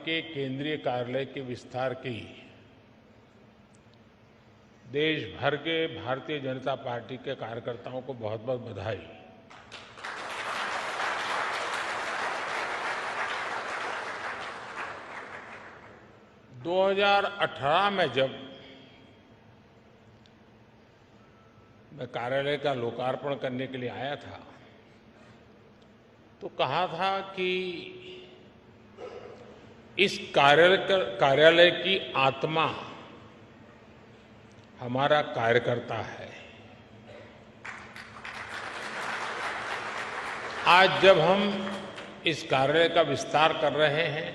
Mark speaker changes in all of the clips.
Speaker 1: के केंद्रीय कार्यालय के विस्तार की देश भर के भारतीय जनता पार्टी के कार्यकर्ताओं को बहुत बहुत बधाई। दो 2018 में जब मैं कार्यालय का लोकार्पण करने के लिए आया था तो कहा था कि इस कार्यालय की आत्मा हमारा कार्यकर्ता है। आज जब हम इस कार्यालय का विस्तार कर रहे हैं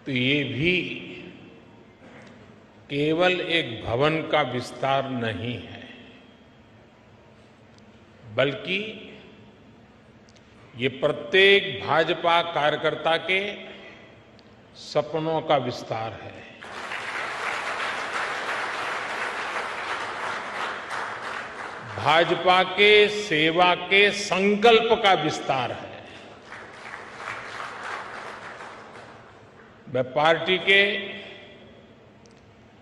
Speaker 1: तो ये भी केवल एक भवन का विस्तार नहीं है, बल्कि ये प्रत्येक भाजपा कार्यकर्ता के सपनों का विस्तार है। भाजपा के सेवा के संकल्प का विस्तार है। मैं पार्टी के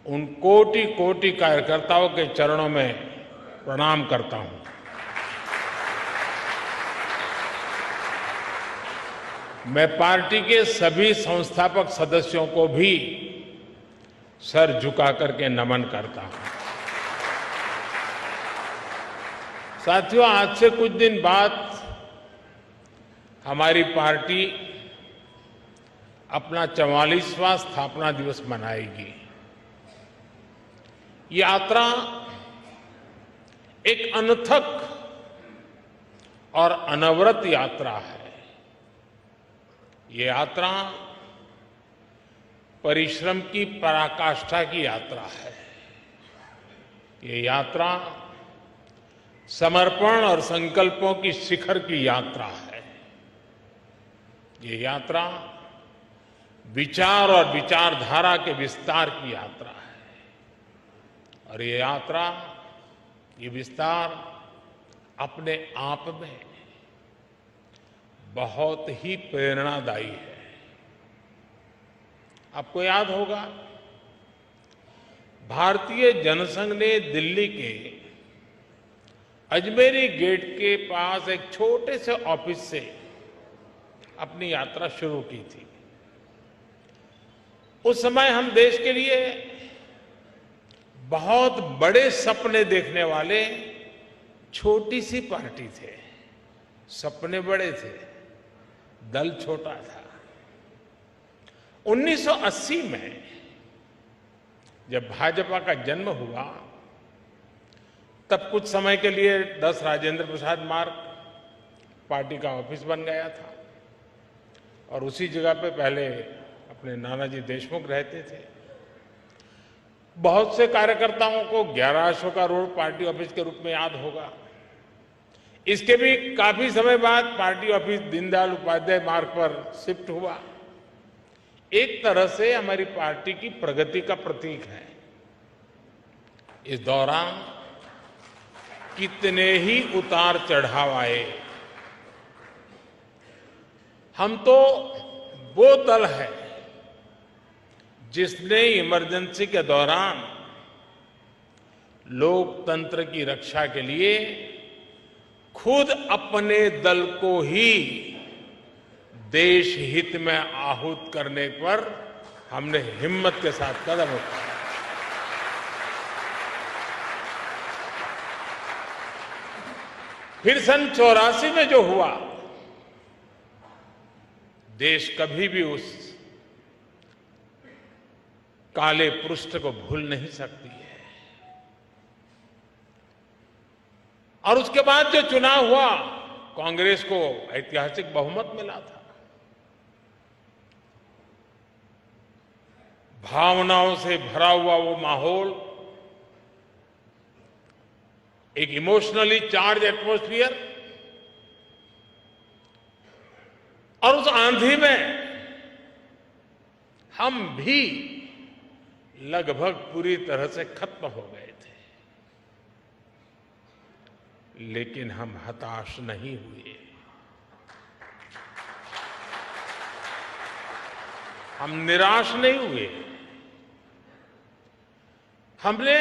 Speaker 1: उन कोटि कोटि कार्यकर्ताओं के चरणों में प्रणाम करता हूं। मैं पार्टी के सभी संस्थापक सदस्यों को भी सर झुका करके नमन करता हूं। साथियों, आज से कुछ दिन बाद हमारी पार्टी अपना 44वां स्थापना दिवस मनाएगी। यात्रा एक अनथक और अनवरत यात्रा है। ये यात्रा परिश्रम की पराकाष्ठा की यात्रा है। ये यात्रा समर्पण और संकल्पों की शिखर की यात्रा है। ये यात्रा विचार और विचारधारा के विस्तार की यात्रा है। और ये यात्रा, ये विस्तार अपने आप में बहुत ही प्रेरणादायी है। आपको याद होगा, भारतीय जनसंघ ने दिल्ली के अजमेरी गेट के पास एक छोटे से ऑफिस से अपनी यात्रा शुरू की थी। उस समय हम देश के लिए बहुत बड़े सपने देखने वाले छोटी सी पार्टी थे। सपने बड़े थे, दल छोटा था। 1980 में जब भाजपा का जन्म हुआ तब कुछ समय के लिए 10 राजेंद्र प्रसाद मार्ग पार्टी का ऑफिस बन गया था और उसी जगह पे पहले अपने नानाजी देशमुख रहते थे। बहुत से कार्यकर्ताओं को 11 अशोका रोड पार्टी ऑफिस के रूप में याद होगा। इसके भी काफी समय बाद पार्टी ऑफिस दीनदयाल उपाध्याय मार्ग पर शिफ्ट हुआ। एक तरह से हमारी पार्टी की प्रगति का प्रतीक है। इस दौरान कितने ही उतार चढ़ाव आए। हम तो वो दल है जिसने इमरजेंसी के दौरान लोकतंत्र की रक्षा के लिए खुद अपने दल को ही देश हित में आहूत करने पर हमने हिम्मत के साथ कदम उठाया। फिर सन 84 में जो हुआ, देश कभी भी उस काले पृष्ठ को भूल नहीं सकती है। और उसके बाद जो चुनाव हुआ, कांग्रेस को ऐतिहासिक बहुमत मिला था। भावनाओं से भरा हुआ वो माहौल, एक इमोशनली चार्ज एटमॉस्फियर, और उस आंधी में हम भी लगभग पूरी तरह से खत्म हो गए थे। लेकिन हम हताश नहीं हुए। हम निराश नहीं हुए। हमने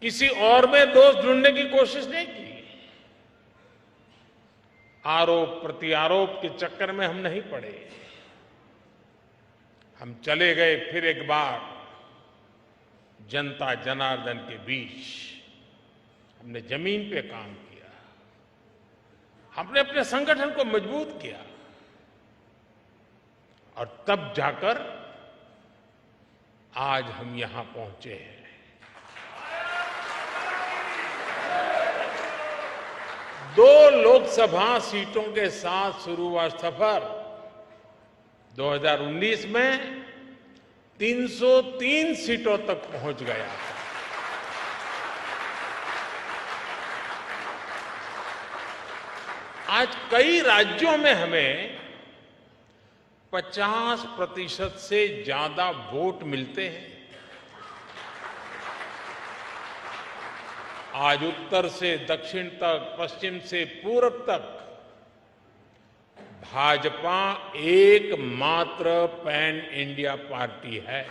Speaker 1: किसी और में दोष ढूंढने की कोशिश नहीं की। आरोप प्रत्यारोप के चक्कर में हम नहीं पड़े। हम चले गए फिर एक बार जनता जनार्दन के बीच। हमने जमीन पे काम किया। हमने अपने संगठन को मजबूत किया और तब जाकर आज हम यहां पहुंचे हैं। दो लोकसभा सीटों के साथ शुरू हुआ सफर 2019 में 303 सीटों तक पहुंच गया। आज कई राज्यों में हमें 50% से ज्यादा वोट मिलते हैं। आज उत्तर से दक्षिण तक, पश्चिम से पूरब तक भाजपा एकमात्र पैन इंडिया पार्टी है।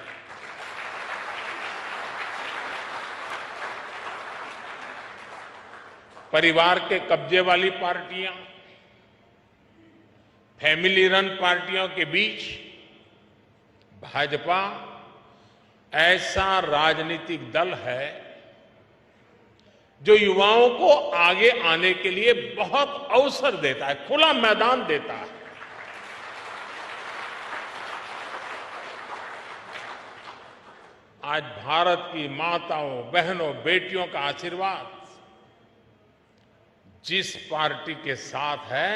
Speaker 1: परिवार के कब्जे वाली पार्टियां, फैमिली रन पार्टियों के बीच भाजपा ऐसा राजनीतिक दल है जो युवाओं को आगे आने के लिए बहुत अवसर देता है, खुला मैदान देता है। आज भारत की माताओं, बहनों, बेटियों का आशीर्वाद जिस पार्टी के साथ है,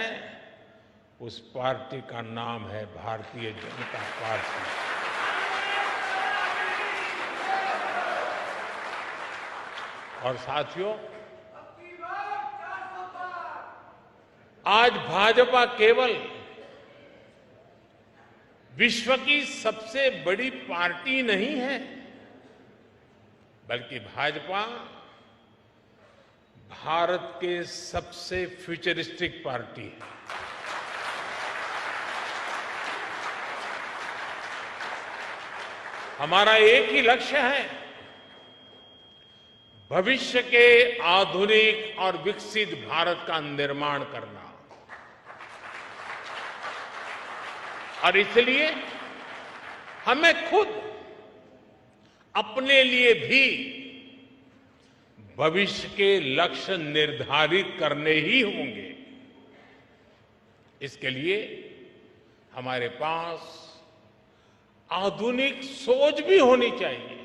Speaker 1: उस पार्टी का नाम है भारतीय जनता पार्टी। और साथियों, आज भाजपा केवल विश्व की सबसे बड़ी पार्टी नहीं है, बल्कि भाजपा भारत के सबसे फ्यूचरिस्टिक पार्टी है। हमारा एक ही लक्ष्य है, भविष्य के आधुनिक और विकसित भारत का निर्माण करना। और इसलिए हमें खुद अपने लिए भी भविष्य के लक्ष्य निर्धारित करने ही होंगे। इसके लिए हमारे पास आधुनिक सोच भी होनी चाहिए,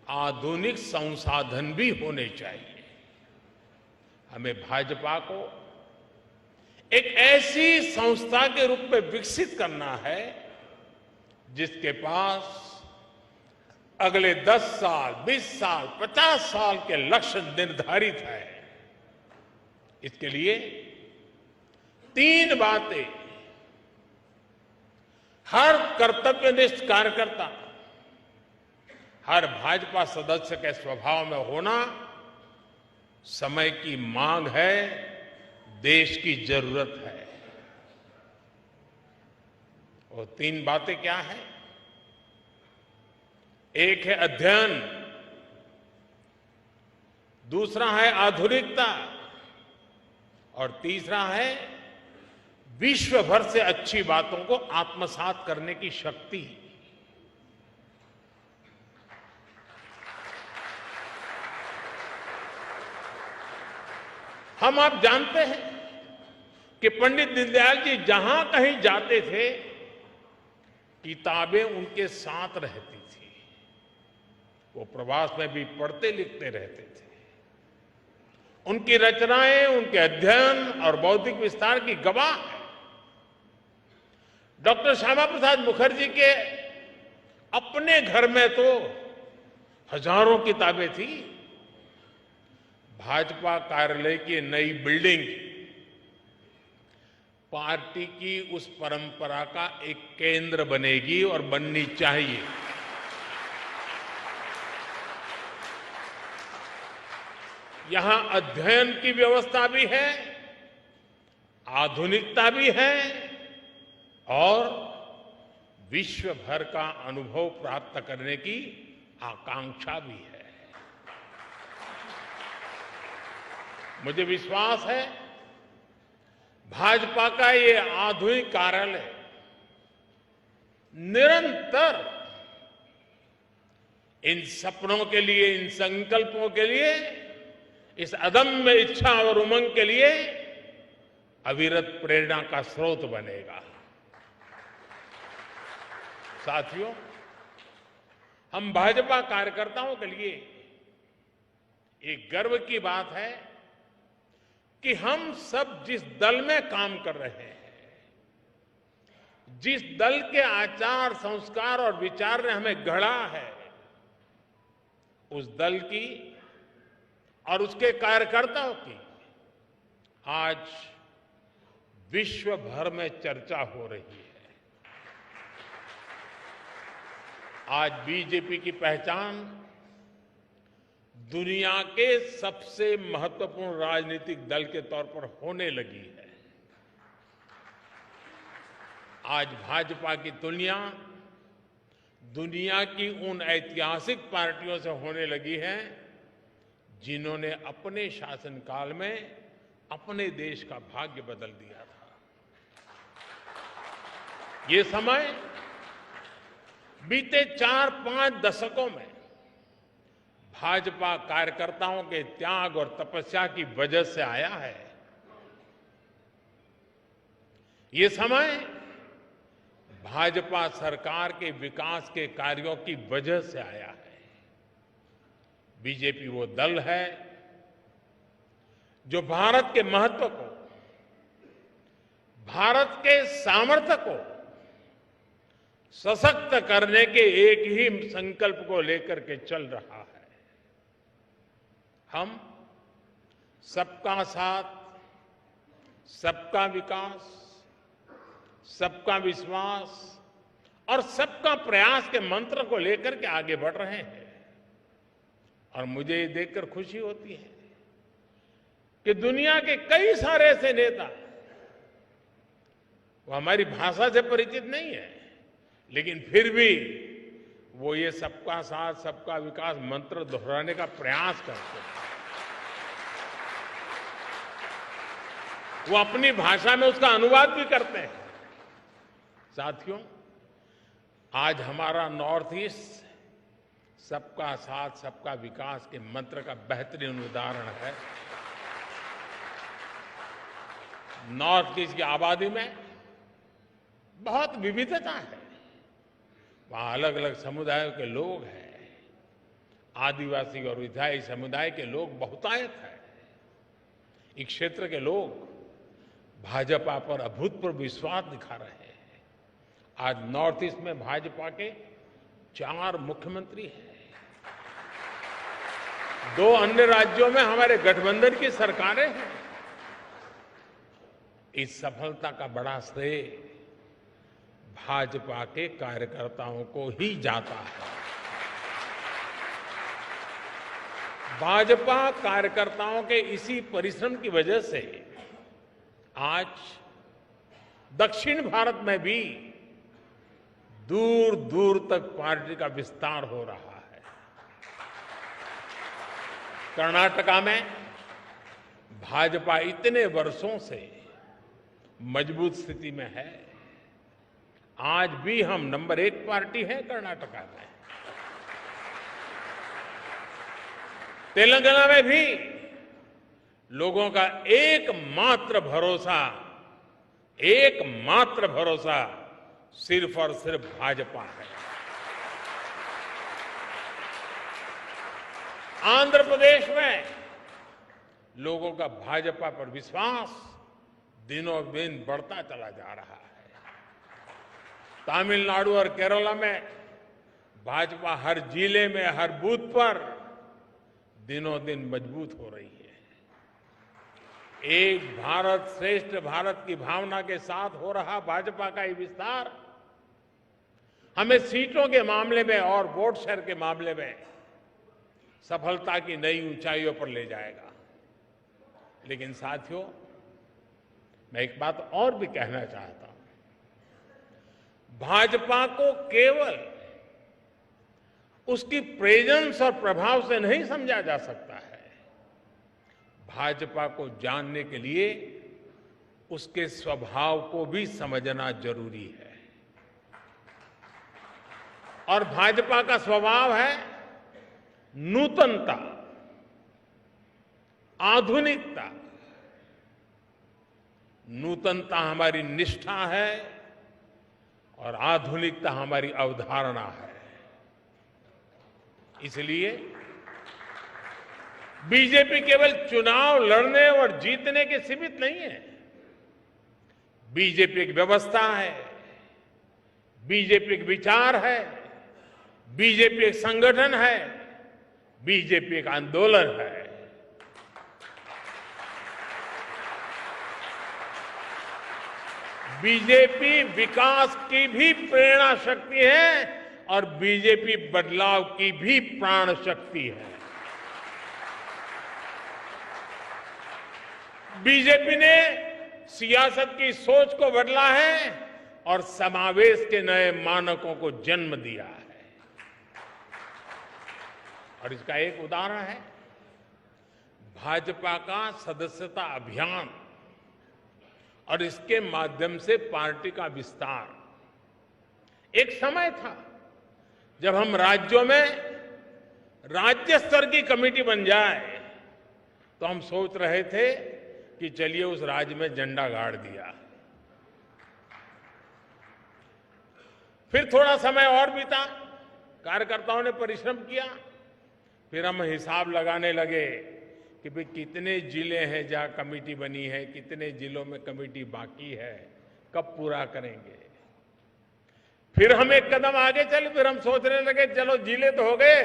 Speaker 1: आधुनिक संसाधन भी होने चाहिए। हमें भाजपा को एक ऐसी संस्था के रूप में विकसित करना है जिसके पास अगले 10 साल, 20 साल, 50 साल के लक्ष्य निर्धारित है। इसके लिए 3 बातें हर कर्तव्यनिष्ठ कार्यकर्ता, हर भाजपा सदस्य के स्वभाव में होना समय की मांग है, देश की जरूरत है। वो 3 बातें क्या हैं? एक है अध्ययन, दूसरा है आधुनिकता और तीसरा है विश्व भर से अच्छी बातों को आत्मसात करने की शक्ति। हम आप जानते हैं कि पंडित दीनदयाल जी जहां कहीं जाते थे, किताबें उनके साथ रहती थी। वो प्रवास में भी पढ़ते लिखते रहते थे। उनकी रचनाएं, उनके अध्ययन और बौद्धिक विस्तार की गवाह है। डॉक्टर श्यामा प्रसाद मुखर्जी के अपने घर में तो हजारों किताबें थी। भाजपा कार्यालय की नई बिल्डिंग पार्टी की उस परंपरा का एक केंद्र बनेगी और बननी चाहिए। यहां अध्ययन की व्यवस्था भी है, आधुनिकता भी है और विश्व भर का अनुभव प्राप्त करने की आकांक्षा भी है। मुझे विश्वास है भाजपा का ये आधुनिक कार्यालय निरंतर इन सपनों के लिए, इन संकल्पों के लिए, इस अदम्य इच्छा और उमंग के लिए अविरत प्रेरणा का स्रोत बनेगा। साथियों, हम भाजपा कार्यकर्ताओं के लिए एक गर्व की बात है कि हम सब जिस दल में काम कर रहे हैं, जिस दल के आचार, संस्कार और विचार ने हमें गढ़ा है, उस दल की और उसके कार्यकर्ताओं की आज विश्व भर में चर्चा हो रही है। आज बीजेपी की पहचान दुनिया के सबसे महत्वपूर्ण राजनीतिक दल के तौर पर होने लगी है। आज भाजपा की तुलना दुनिया की उन ऐतिहासिक पार्टियों से होने लगी है जिन्होंने अपने शासनकाल में अपने देश का भाग्य बदल दिया था। ये समय बीते 4-5 दशकों में भाजपा कार्यकर्ताओं के त्याग और तपस्या की वजह से आया है। ये समय भाजपा सरकार के विकास के कार्यों की वजह से आया है। बीजेपी वो दल है जो भारत के महत्व को, भारत के सामर्थ्य को सशक्त करने के एक ही संकल्प को लेकर के चल रहा है। हम सबका साथ, सबका विकास, सबका विश्वास और सबका प्रयास के मंत्र को लेकर के आगे बढ़ रहे हैं। और मुझे ये देखकर खुशी होती है कि दुनिया के कई सारे ऐसे नेता, वो हमारी भाषा से परिचित नहीं है, लेकिन फिर भी वो ये सबका साथ, सबका विकास मंत्र दोहराने का प्रयास करते हैं। वो अपनी भाषा में उसका अनुवाद भी करते हैं। साथियों, आज हमारा नॉर्थ ईस्ट सबका साथ, सबका विकास के मंत्र का बेहतरीन उदाहरण है। नॉर्थ ईस्ट की आबादी में बहुत विविधता है। वहां अलग अलग समुदायों के लोग हैं। आदिवासी और विधायी समुदाय के लोग बहुतायत हैं। इस क्षेत्र के लोग भाजपा पर अभूतपूर्व विश्वास दिखा रहे हैं। आज नॉर्थ ईस्ट में भाजपा के 4 मुख्यमंत्री हैं। 2 अन्य राज्यों में हमारे गठबंधन की सरकारें हैं। इस सफलता का बड़ा श्रेय भाजपा के कार्यकर्ताओं को ही जाता है। भाजपा कार्यकर्ताओं के इसी परिश्रम की वजह से आज दक्षिण भारत में भी दूर दूर तक पार्टी का विस्तार हो रहा है। कर्नाटका में भाजपा इतने वर्षों से मजबूत स्थिति में है। आज भी हम नंबर 1 पार्टी है कर्नाटका में। तेलंगाना में भी लोगों का एकमात्र भरोसा सिर्फ और सिर्फ भाजपा है। आंध्र प्रदेश में लोगों का भाजपा पर विश्वास दिनों दिन बढ़ता चला जा रहा है। तमिलनाडु और केरला में भाजपा हर जिले में, हर बूथ पर दिनों दिन मजबूत हो रही है। एक भारत श्रेष्ठ भारत की भावना के साथ हो रहा भाजपा का ये विस्तार हमें सीटों के मामले में और वोट शेयर के मामले में सफलता की नई ऊंचाइयों पर ले जाएगा। लेकिन साथियों, मैं एक बात और भी कहना चाहता हूं। भाजपा को केवल उसकी प्रेजेंस और प्रभाव से नहीं समझा जा सकता है। भाजपा को जानने के लिए उसके स्वभाव को भी समझना जरूरी है। और भाजपा का स्वभाव है नूतनता, आधुनिकता। नूतनता हमारी निष्ठा है और आधुनिकता हमारी अवधारणा है। इसलिए बीजेपी केवल चुनाव लड़ने और जीतने के सीमित नहीं है। बीजेपी एक व्यवस्था है, बीजेपी एक विचार है, बीजेपी एक संगठन है, बीजेपी एक आंदोलन है। बीजेपी विकास की भी प्रेरणा शक्ति है और बीजेपी बदलाव की भी प्राण शक्ति है। बीजेपी ने सियासत की सोच को बदला है और समावेश के नए मानकों को जन्म दिया है। और इसका एक उदाहरण है भाजपा का सदस्यता अभियान और इसके माध्यम से पार्टी का विस्तार। एक समय था जब हम राज्यों में राज्य स्तर की कमेटी बन जाए तो हम सोच रहे थे कि चलिए उस राज्य में झंडा गाड़ दिया। फिर थोड़ा समय और बीता, कार्यकर्ताओं ने परिश्रम किया, फिर हम हिसाब लगाने लगे कि भाई कितने जिले हैं जहां कमेटी बनी है, कितने जिलों में कमेटी बाकी है, कब पूरा करेंगे। फिर हम एक कदम आगे चले, फिर हम सोचने लगे चलो जिले तो हो गए,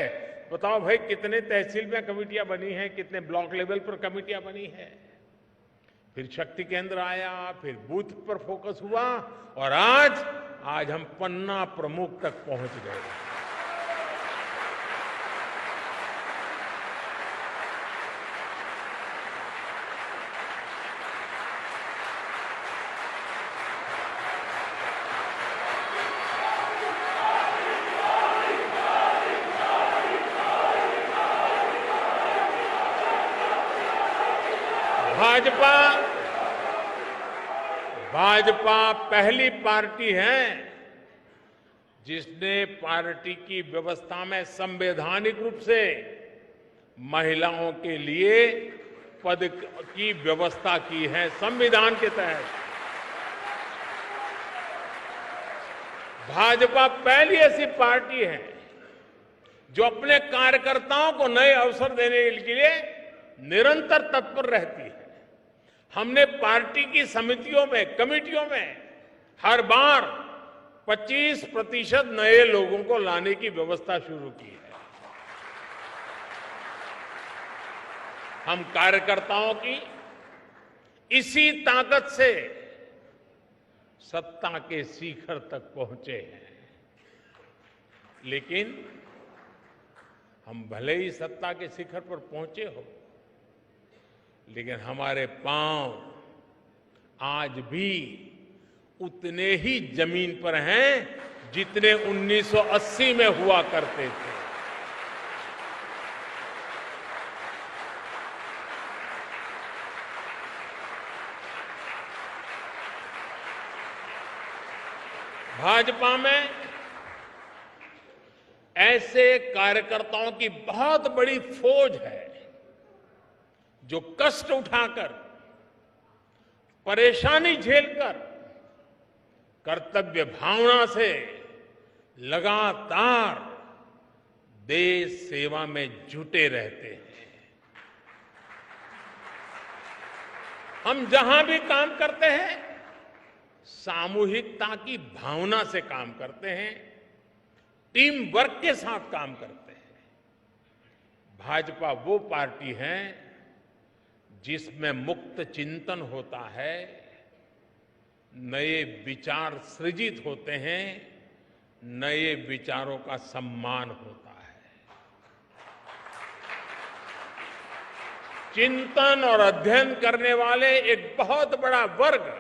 Speaker 1: बताओ भाई कितने तहसील में कमेटियां बनी हैं, कितने ब्लॉक लेवल पर कमेटियां बनी हैं। फिर शक्ति केंद्र आया, फिर बूथ पर फोकस हुआ और आज हम पन्ना प्रमुख तक पहुंच गए। भाजपा पहली पार्टी है जिसने पार्टी की व्यवस्था में संवैधानिक रूप से महिलाओं के लिए पद की व्यवस्था की है। संविधान के तहत भाजपा पहली ऐसी पार्टी है जो अपने कार्यकर्ताओं को नए अवसर देने के लिए निरंतर तत्पर रहती है। हमने पार्टी की समितियों में, कमेटियों में हर बार 25% नए लोगों को लाने की व्यवस्था शुरू की है। हम कार्यकर्ताओं की इसी ताकत से सत्ता के शिखर तक पहुंचे हैं। लेकिन हम भले ही सत्ता के शिखर पर पहुंचे हो, लेकिन हमारे पांव आज भी उतने ही जमीन पर हैं जितने 1980 में हुआ करते थे। भाजपा में ऐसे कार्यकर्ताओं की बहुत बड़ी फौज है जो कष्ट उठाकर, परेशानी झेलकर, कर्तव्य भावना से लगातार देश सेवा में जुटे रहते हैं। हम जहां भी काम करते हैं सामूहिकता की भावना से काम करते हैं, टीम वर्क के साथ काम करते हैं। भाजपा वो पार्टी है जिसमें मुक्त चिंतन होता है, नए विचार सृजित होते हैं, नए विचारों का सम्मान होता है। चिंतन और अध्ययन करने वाले एक बहुत बड़ा वर्ग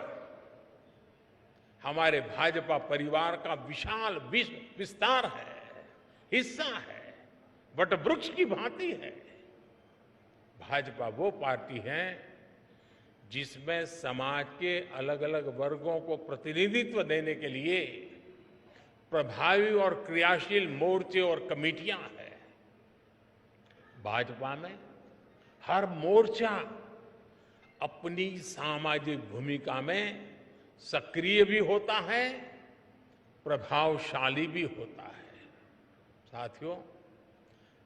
Speaker 1: हमारे भाजपा परिवार का विशाल विस्तार है, हिस्सा है, वटवृक्ष की भांति है। भाजपा वो पार्टी है जिसमें समाज के अलग अलग वर्गों को प्रतिनिधित्व देने के लिए प्रभावी और क्रियाशील मोर्चे और कमेटियां हैं। भाजपा में हर मोर्चा अपनी सामाजिक भूमिका में सक्रिय भी होता है, प्रभावशाली भी होता है। साथियों,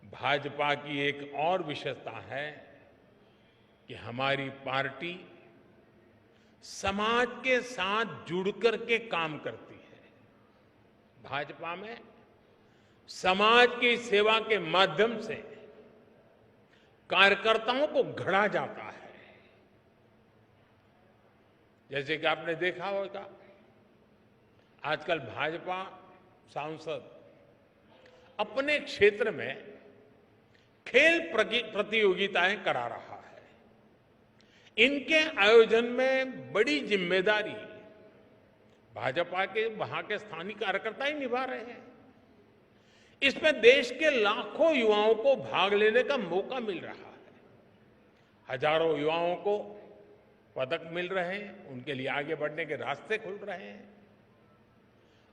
Speaker 1: भाजपा की एक और विशेषता है कि हमारी पार्टी समाज के साथ जुड़कर के काम करती है। भाजपा में समाज की सेवा के माध्यम से कार्यकर्ताओं को गढ़ा जाता है। जैसे कि आपने देखा होगा, आजकल भाजपा सांसद अपने क्षेत्र में खेल प्रतियोगिताएं करा रहा है। इनके आयोजन में बड़ी जिम्मेदारी भाजपा के वहां के स्थानीय कार्यकर्ता ही निभा रहे हैं। इसमें देश के लाखों युवाओं को भाग लेने का मौका मिल रहा है। हजारों युवाओं को पदक मिल रहे हैं, उनके लिए आगे बढ़ने के रास्ते खुल रहे हैं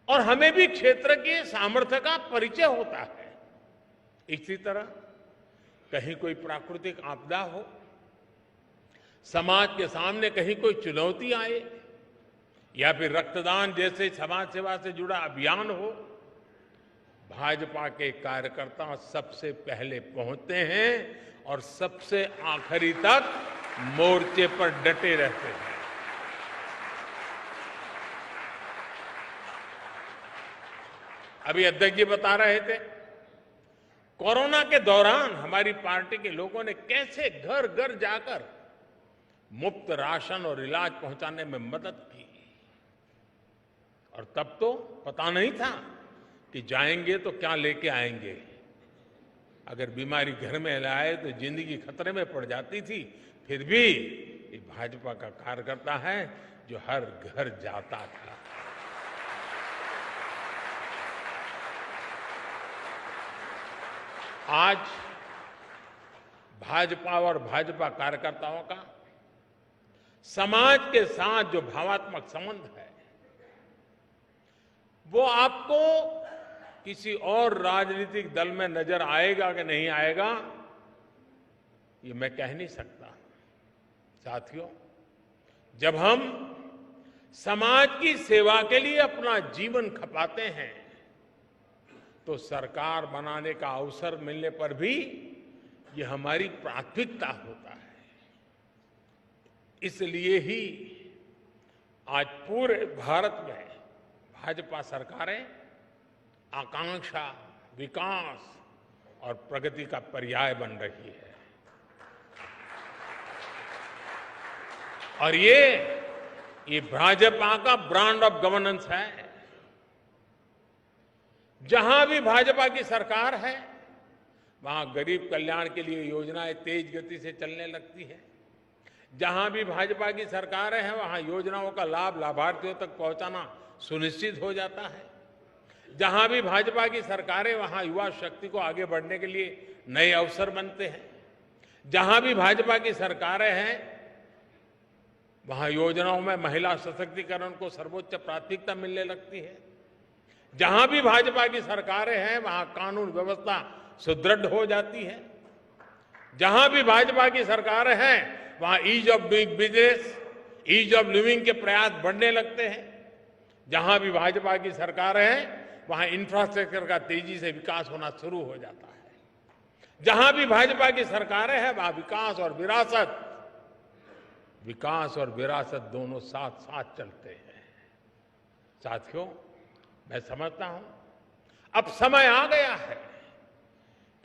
Speaker 1: और हमें भी क्षेत्र के सामर्थ्य का परिचय होता है। इसी तरह कहीं कोई प्राकृतिक आपदा हो, समाज के सामने कहीं कोई चुनौती आए या फिर रक्तदान जैसे समाज सेवा से जुड़ा अभियान हो, भाजपा के कार्यकर्ता सबसे पहले पहुंचते हैं और सबसे आखिरी तक मोर्चे पर डटे रहते हैं। अभी अध्यक्ष जी बता रहे थे, कोरोना के दौरान हमारी पार्टी के लोगों ने कैसे घर घर जाकर मुफ्त राशन और इलाज पहुंचाने में मदद की। और तब तो पता नहीं था कि जाएंगे तो क्या लेके आएंगे। अगर बीमारी घर में लाए तो जिंदगी खतरे में पड़ जाती थी। फिर भी ये भाजपा का कार्यकर्ता है जो हर घर जाता था। आज भाजपा और भाजपा कार्यकर्ताओं का समाज के साथ जो भावात्मक संबंध है, वो आपको किसी और राजनीतिक दल में नजर आएगा कि नहीं आएगा, ये मैं कह नहीं सकता। साथियों, जब हम समाज की सेवा के लिए अपना जीवन खपाते हैं तो सरकार बनाने का अवसर मिलने पर भी ये हमारी प्राथमिकता होता है। इसलिए ही आज पूरे भारत में भाजपा सरकारें आकांक्षा, विकास और प्रगति का पर्याय बन रही है। और ये भाजपा का ब्रांड ऑफ गवर्नेंस है। जहां भी भाजपा की सरकार है, वहां गरीब कल्याण के लिए योजनाएं तेज गति से चलने लगती है। जहां भी भाजपा की सरकारें हैं, वहां योजनाओं का लाभ लाभार्थियों तक पहुंचाना सुनिश्चित हो जाता है। जहां भी भाजपा की सरकारें, वहां युवा शक्ति को आगे बढ़ने के लिए नए अवसर बनते हैं। जहां भी भाजपा की सरकारें हैं, वहां योजनाओं में महिला सशक्तिकरण को सर्वोच्च प्राथमिकता मिलने लगती है। जहां भी भाजपा की सरकारें हैं, वहां कानून व्यवस्था सुदृढ़ हो जाती है। जहां भी भाजपा की सरकारें हैं, वहां ease of doing business, ease of living के प्रयास बढ़ने लगते हैं। जहां भी भाजपा की सरकारें हैं, वहां इंफ्रास्ट्रक्चर का तेजी से विकास होना शुरू हो जाता है। जहां भी भाजपा की सरकारें हैं, वहां विकास और विरासत दोनों साथ साथ चलते हैं। साथियों, मैं समझता हूं अब समय आ गया है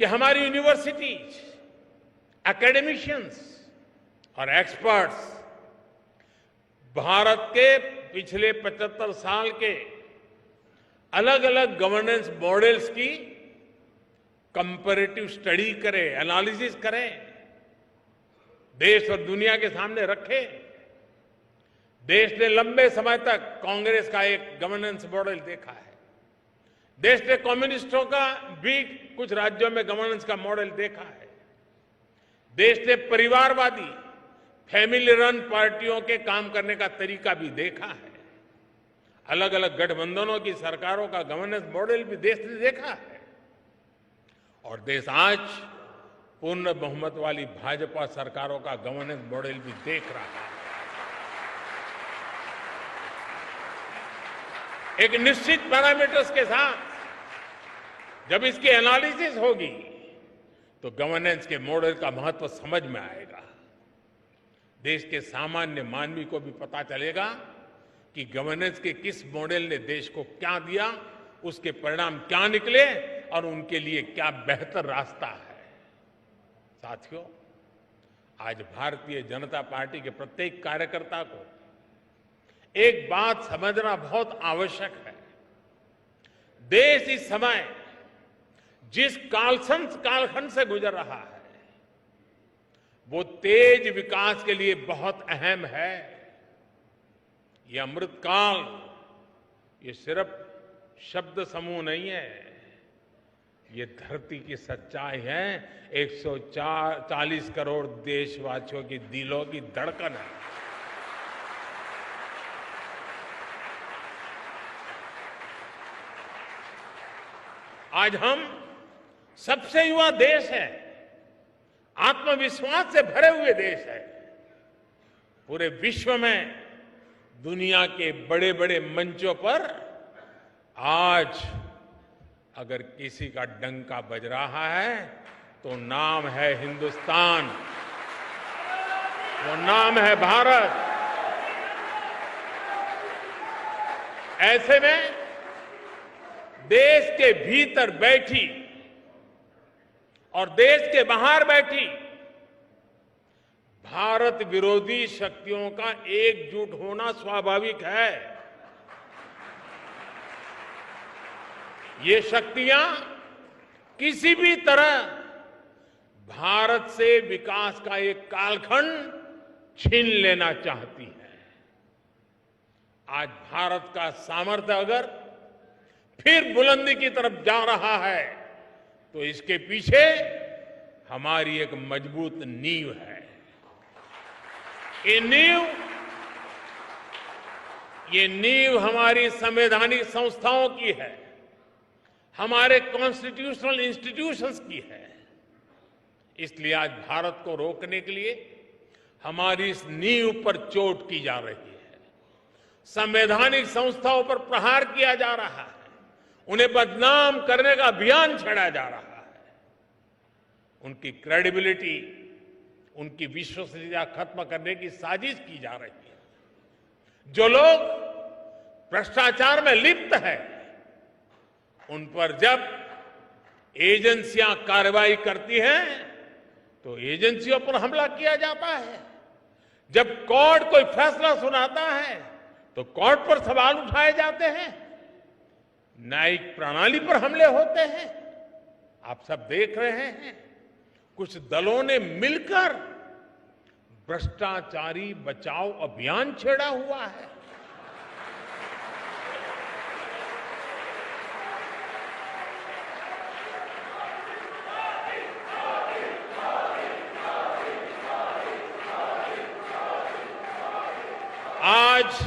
Speaker 1: कि हमारी यूनिवर्सिटीज, एकेडमिशियंस और एक्सपर्ट्स भारत के पिछले 75 साल के अलग अलग गवर्नेंस मॉडल्स की कंपैरेटिव स्टडी करें, एनालिसिस करें, देश और दुनिया के सामने रखें। देश ने लंबे समय तक कांग्रेस का एक गवर्नेंस मॉडल देखा है। देश ने कम्युनिस्टों का भी कुछ राज्यों में गवर्नेंस का मॉडल देखा है। देश ने परिवारवादी फैमिली रन पार्टियों के काम करने का तरीका भी देखा है। अलग अलग गठबंधनों की सरकारों का गवर्नेंस मॉडल भी देश ने देखा है। और देश आज पूर्ण बहुमत वाली भाजपा सरकारों का गवर्नेंस मॉडल भी देख रहा है। एक निश्चित पैरामीटर्स के साथ जब इसकी एनालिसिस होगी तो गवर्नेंस के मॉडल का महत्व समझ में आएगा। देश के सामान्य मानवी को भी पता चलेगा कि गवर्नेंस के किस मॉडल ने देश को क्या दिया, उसके परिणाम क्या निकले और उनके लिए क्या बेहतर रास्ता है। साथियों, आज भारतीय जनता पार्टी के प्रत्येक कार्यकर्ता को एक बात समझना बहुत आवश्यक है। देश इस समय जिस कालखंड से गुजर रहा है वो तेज विकास के लिए बहुत अहम है। ये अमृतकाल ये सिर्फ शब्द समूह नहीं है, ये धरती की सच्चाई है। 140 करोड़ देशवासियों की दिलों की धड़कन है। आज हम सबसे युवा देश है, आत्मविश्वास से भरे हुए देश है। पूरे विश्व में दुनिया के बड़े बड़े मंचों पर आज अगर किसी का डंका बज रहा है तो नाम है हिंदुस्तान, वो नाम है भारत। ऐसे में देश के भीतर बैठी और देश के बाहर बैठी भारत विरोधी शक्तियों का एकजुट होना स्वाभाविक है। ये शक्तियां किसी भी तरह भारत से विकास का एक कालखंड छीन लेना चाहती हैं। आज भारत का सामर्थ्य अगर फिर बुलंदी की तरफ जा रहा है तो इसके पीछे हमारी एक मजबूत नींव है। ये नींव हमारी संवैधानिक संस्थाओं की है, हमारे कॉन्स्टिट्यूशनल इंस्टीट्यूशंस की है। इसलिए आज भारत को रोकने के लिए हमारी इस नींव पर चोट की जा रही है, संवैधानिक संस्थाओं पर प्रहार किया जा रहा है, उन्हें बदनाम करने का अभियान छेड़ा जा रहा है। उनकी क्रेडिबिलिटी, उनकी विश्वसनीयता खत्म करने की साजिश की जा रही है। जो लोग भ्रष्टाचार में लिप्त हैं, उन पर जब एजेंसियां कार्रवाई करती हैं तो एजेंसियों पर हमला किया जाता है। जब कोर्ट कोई फैसला सुनाता है तो कोर्ट पर सवाल उठाए जाते हैं, न्यायिक प्रणाली पर हमले होते हैं। आप सब देख रहे हैं, कुछ दलों ने मिलकर भ्रष्टाचारी बचाओ अभियान छेड़ा हुआ है। आज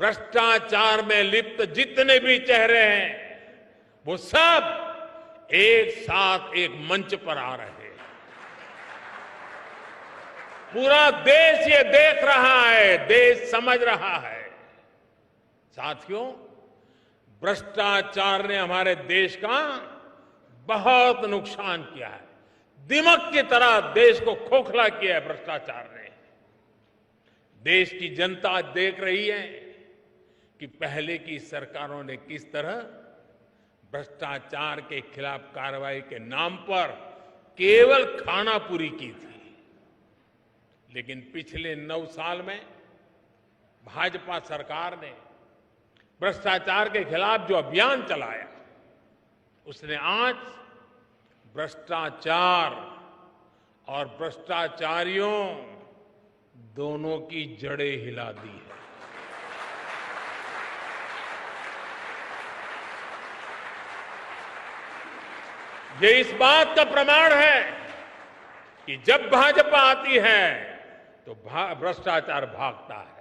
Speaker 1: भ्रष्टाचार में लिप्त जितने भी चेहरे हैं वो सब एक साथ एक मंच पर आ रहे हैं। पूरा देश ये देख रहा है, देश समझ रहा है। साथियों, भ्रष्टाचार ने हमारे देश का बहुत नुकसान किया है। दिमक की तरह देश को खोखला किया है भ्रष्टाचार ने। देश की जनता देख रही है कि पहले की सरकारों ने किस तरह भ्रष्टाचार के खिलाफ कार्रवाई के नाम पर केवल खानापुरी की थी। लेकिन पिछले 9 साल में भाजपा सरकार ने भ्रष्टाचार के खिलाफ जो अभियान चलाया, उसने आज भ्रष्टाचार और भ्रष्टाचारियों दोनों की जड़ें हिला दी है। ये इस बात का प्रमाण है कि जब भाजपा आती है तो भ्रष्टाचार भागता है।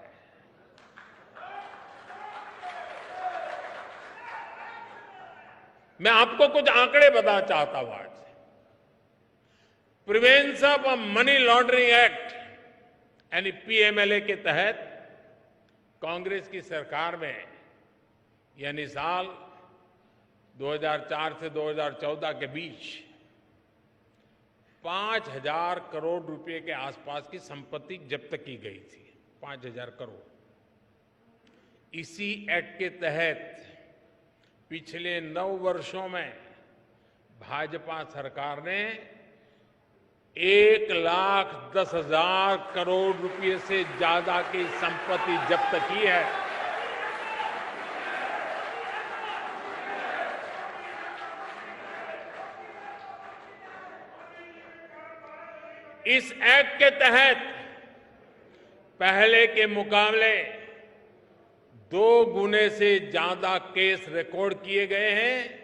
Speaker 1: मैं आपको कुछ आंकड़े बताना चाहता हूं आज। Prevention of money laundering act यानी पीएमएलए के तहत कांग्रेस की सरकार में यानी साल 2004 से 2014 के बीच 5,000 करोड़ रुपए के आसपास की संपत्ति जब्त की गई थी। 5,000 करोड़। इसी एक्ट के तहत पिछले 9 वर्षों में भाजपा सरकार ने 1,10,000 करोड़ रुपए से ज्यादा की संपत्ति जब्त की है। इस एक्ट के तहत पहले के मुकाबले 2 गुने से ज्यादा केस रिकॉर्ड किए गए हैं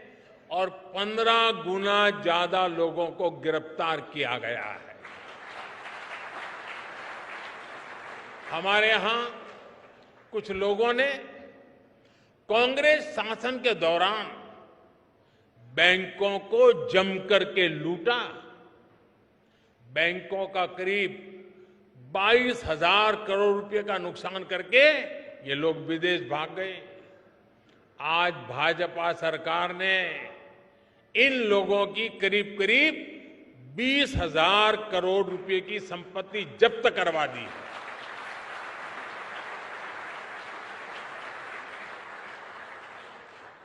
Speaker 1: और 15 गुना ज्यादा लोगों को गिरफ्तार किया गया है। हमारे यहां कुछ लोगों ने कांग्रेस शासन के दौरान बैंकों को जमकर के लूटा। बैंकों का करीब 22,000 करोड़ रुपए का नुकसान करके ये लोग विदेश भाग गए। आज भाजपा सरकार ने इन लोगों की करीब करीब 20,000 करोड़ रुपए की संपत्ति जब्त करवा दी है।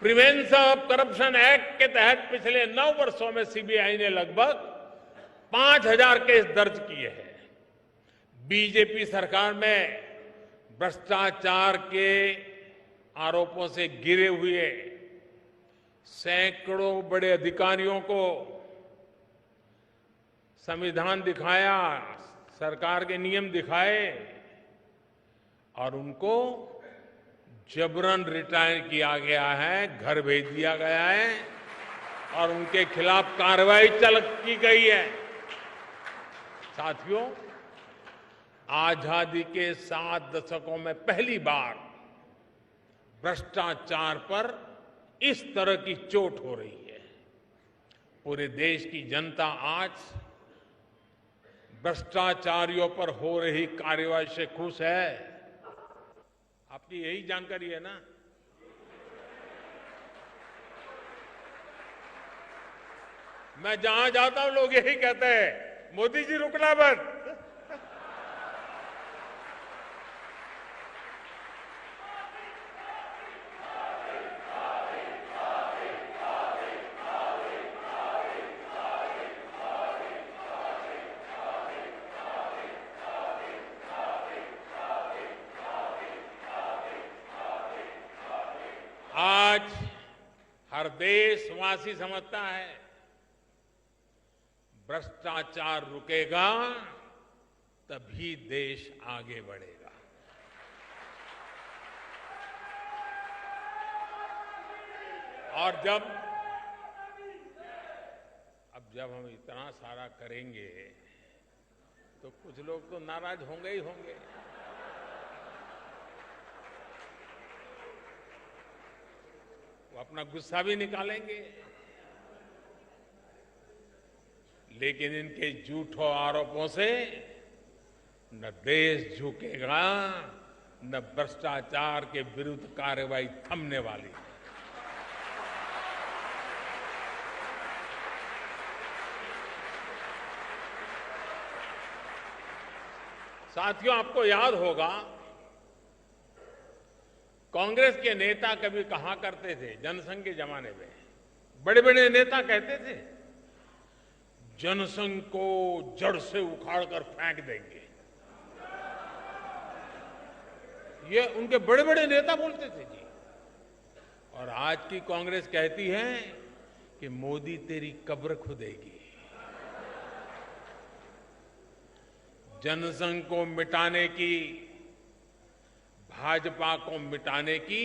Speaker 1: प्रिवेंशन ऑफ करप्शन एक्ट के तहत पिछले 9 वर्षों में सीबीआई ने लगभग 5,000 केस दर्ज किए हैं। बीजेपी सरकार में भ्रष्टाचार के आरोपों से घिरे हुए सैकड़ों बड़े अधिकारियों को संविधान दिखाया, सरकार के नियम दिखाए और उनको जबरन रिटायर किया गया है, घर भेज दिया गया है और उनके खिलाफ कार्रवाई की गई है। साथियों, आजादी के 7 दशकों में पहली बार भ्रष्टाचार पर इस तरह की चोट हो रही है। पूरे देश की जनता आज भ्रष्टाचारियों पर हो रही कार्रवाई से खुश है। आपकी यही जानकारी है ना? मैं जहां जाता हूं लोग यही कहते हैं, मोदी जी रुकना मत। आज हर देशवासी समझता है भ्रष्टाचार रुकेगा तभी देश आगे बढ़ेगा। और जब हम इतना सारा करेंगे तो कुछ लोग तो नाराज होंगे ही होंगे। वो अपना गुस्सा भी निकालेंगे, लेकिन इनके झूठों आरोपों से न देश झुकेगा, न भ्रष्टाचार के विरुद्ध कार्रवाई थमने वाली है। साथियों, आपको याद होगा कांग्रेस के नेता कभी कहा करते थे, जनसंघ के जमाने में बड़े बड़े नेता कहते थे जनसंघ को जड़ से उखाड़कर फेंक देंगे। ये उनके बड़े बड़े नेता बोलते थे जी। और आज की कांग्रेस कहती है कि मोदी तेरी कब्र खुदेगी। जनसंघ को मिटाने की, भाजपा को मिटाने की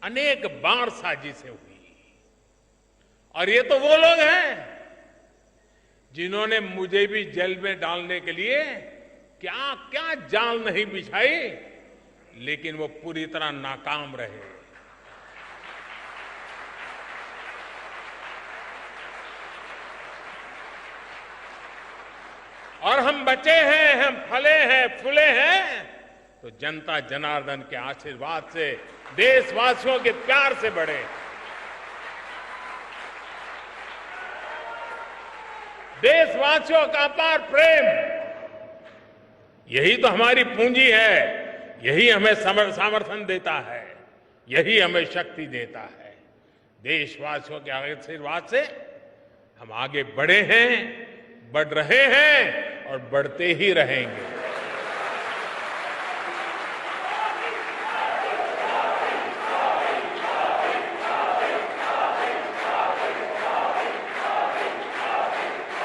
Speaker 1: अनेक बार साजिशें हुई। और ये तो वो लोग हैं जिन्होंने मुझे भी जेल में डालने के लिए क्या क्या जाल नहीं बिछाई, लेकिन वो पूरी तरह नाकाम रहे। और हम बचे हैं, हम फले हैं, फूले हैं तो जनता जनार्दन के आशीर्वाद से, देशवासियों के प्यार से बढ़े। देशवासियों का अपार प्रेम, यही तो हमारी पूंजी है, यही हमें समर्थन देता है, यही हमें शक्ति देता है। देशवासियों के आशीर्वाद से हम आगे बढ़े हैं, बढ़ रहे हैं और बढ़ते ही रहेंगे।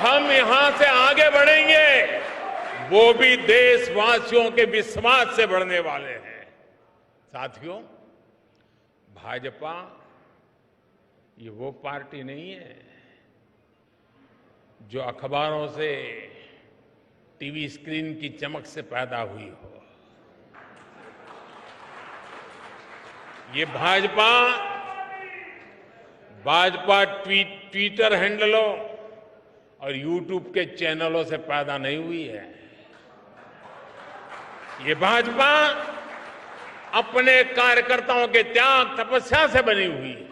Speaker 1: हम यहां से आगे बढ़ेंगे, वो भी देशवासियों के विश्वास से बढ़ने वाले हैं। साथियों, भाजपा ये वो पार्टी नहीं है जो अखबारों से, टीवी स्क्रीन की चमक से पैदा हुई हो। ये भाजपा ट्विटर हैंडलों और यूट्यूब के चैनलों से पैदा नहीं हुई है। ये भाजपा अपने कार्यकर्ताओं के त्याग तपस्या से बनी हुई है।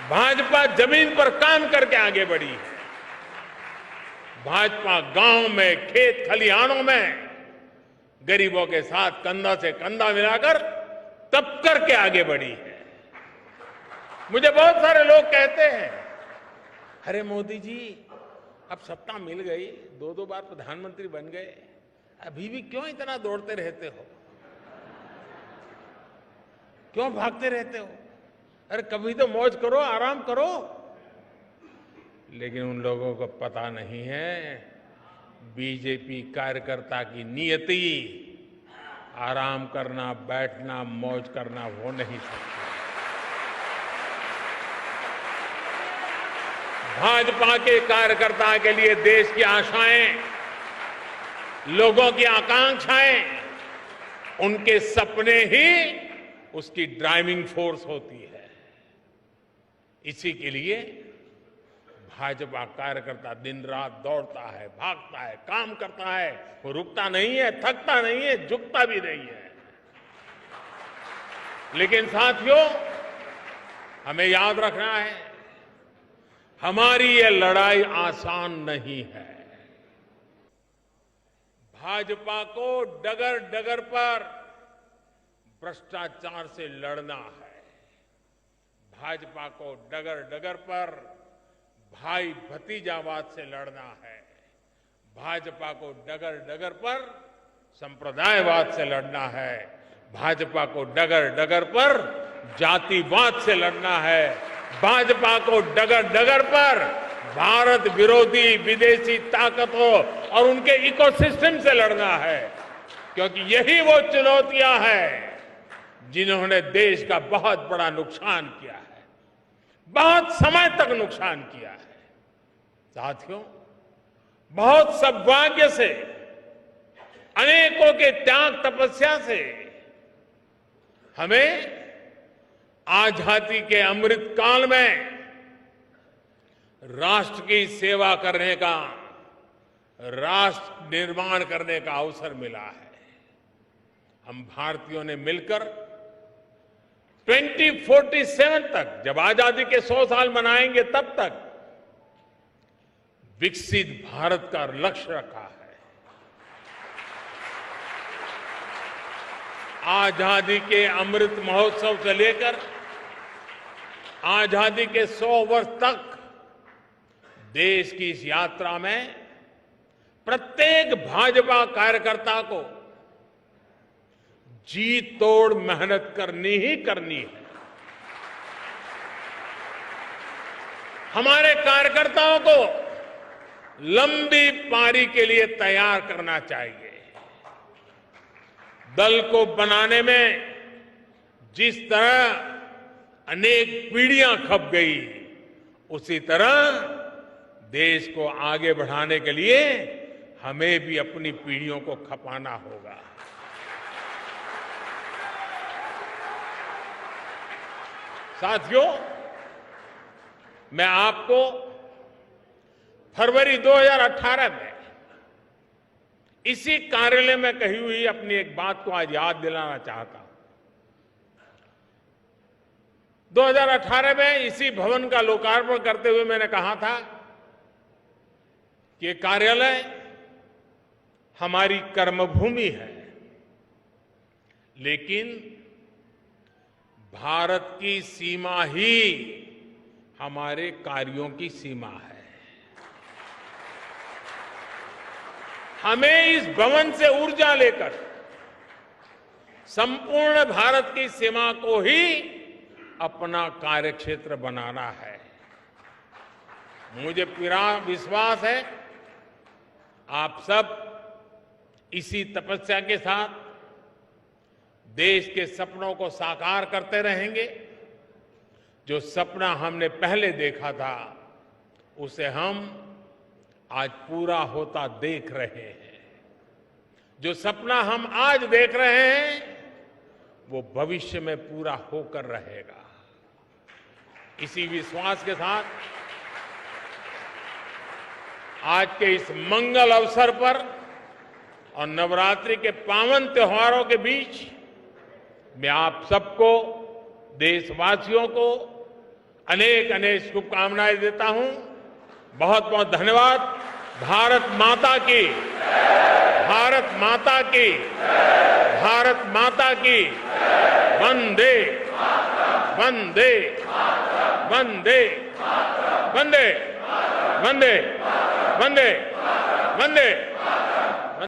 Speaker 1: भाजपा जमीन पर काम करके आगे बढ़ी है। भाजपा गांव में, खेत खलिहानों में गरीबों के साथ कंधा से कंधा मिलाकर तप करके आगे बढ़ी है। मुझे बहुत सारे लोग कहते हैं, अरे मोदी जी अब सत्ता मिल गई, 2-2 बार प्रधानमंत्री बन गए, अभी भी क्यों इतना दौड़ते रहते हो, क्यों भागते रहते हो, अरे कभी तो मौज करो, आराम करो। लेकिन उन लोगों को पता नहीं है, बीजेपी कार्यकर्ता की नियति आराम करना, बैठना, मौज करना हो नहीं सकती। भाजपा के कार्यकर्ता के लिए देश की आशाएं, लोगों की आकांक्षाएं, उनके सपने ही उसकी ड्राइविंग फोर्स होती है। इसी के लिए भाजपा कार्यकर्ता दिन रात दौड़ता है, भागता है, काम करता है, वो रुकता नहीं है, थकता नहीं है, झुकता भी नहीं है। लेकिन साथियों, हमें याद रखना है, हमारी ये लड़ाई आसान नहीं है। भाजपा को डगर डगर पर भ्रष्टाचार से लड़ना है। भाजपा को डगर डगर पर भाई भतीजावाद से लड़ना है। भाजपा को डगर डगर पर संप्रदायवाद से लड़ना है। भाजपा को डगर डगर पर जातिवाद से लड़ना है। भाजपा को डगर डगर पर भारत विरोधी विदेशी ताकतों और उनके इकोसिस्टम से लड़ना है, क्योंकि यही वो चुनौतियां हैं जिन्होंने देश का बहुत बड़ा नुकसान किया है, बहुत समय तक नुकसान किया है। साथियों, बहुत सौभाग्य से, अनेकों के त्याग तपस्या से हमें आजादी के अमृत काल में राष्ट्र की सेवा करने का, राष्ट्र निर्माण करने का अवसर मिला है। हम भारतीयों ने मिलकर 2047 तक, जब आजादी के 100 साल मनाएंगे, तब तक विकसित भारत का लक्ष्य रखा है। आजादी के अमृत महोत्सव से लेकर आजादी के 100 वर्ष तक देश की इस यात्रा में प्रत्येक भाजपा कार्यकर्ता को जी तोड़ मेहनत करनी ही करनी है। हमारे कार्यकर्ताओं को लंबी पारी के लिए तैयार करना चाहिए। दल को बनाने में जिस तरह अनेक पीढ़ियां खप गई, उसी तरह देश को आगे बढ़ाने के लिए हमें भी अपनी पीढ़ियों को खपाना होगा। साथियों, मैं आपको फरवरी 2018 में इसी कार्यालय में कही हुई अपनी एक बात को आज याद दिलाना चाहता हूं। 2018 में इसी भवन का लोकार्पण करते हुए मैंने कहा था कि कार्यालय हमारी कर्मभूमि है, लेकिन भारत की सीमा ही हमारे कार्यों की सीमा है। हमें इस भवन से ऊर्जा लेकर संपूर्ण भारत की सीमा को ही अपना कार्यक्षेत्र बनाना है। मुझे पूरा विश्वास है आप सब इसी तपस्या के साथ देश के सपनों को साकार करते रहेंगे। जो सपना हमने पहले देखा था, उसे हम आज पूरा होता देख रहे हैं। जो सपना हम आज देख रहे हैं, वो भविष्य में पूरा होकर रहेगा। इसी विश्वास के साथ आज के इस मंगल अवसर पर और नवरात्रि के पावन त्योहारों के बीच मैं आप सबको, देशवासियों को अनेक अनेक शुभकामनाएं देता हूं। बहुत बहुत धन्यवाद। भारत माता की, भारत माता की, भारत माता की। वंदे वंदे वंदे वंदे वंदे वंदे वंदे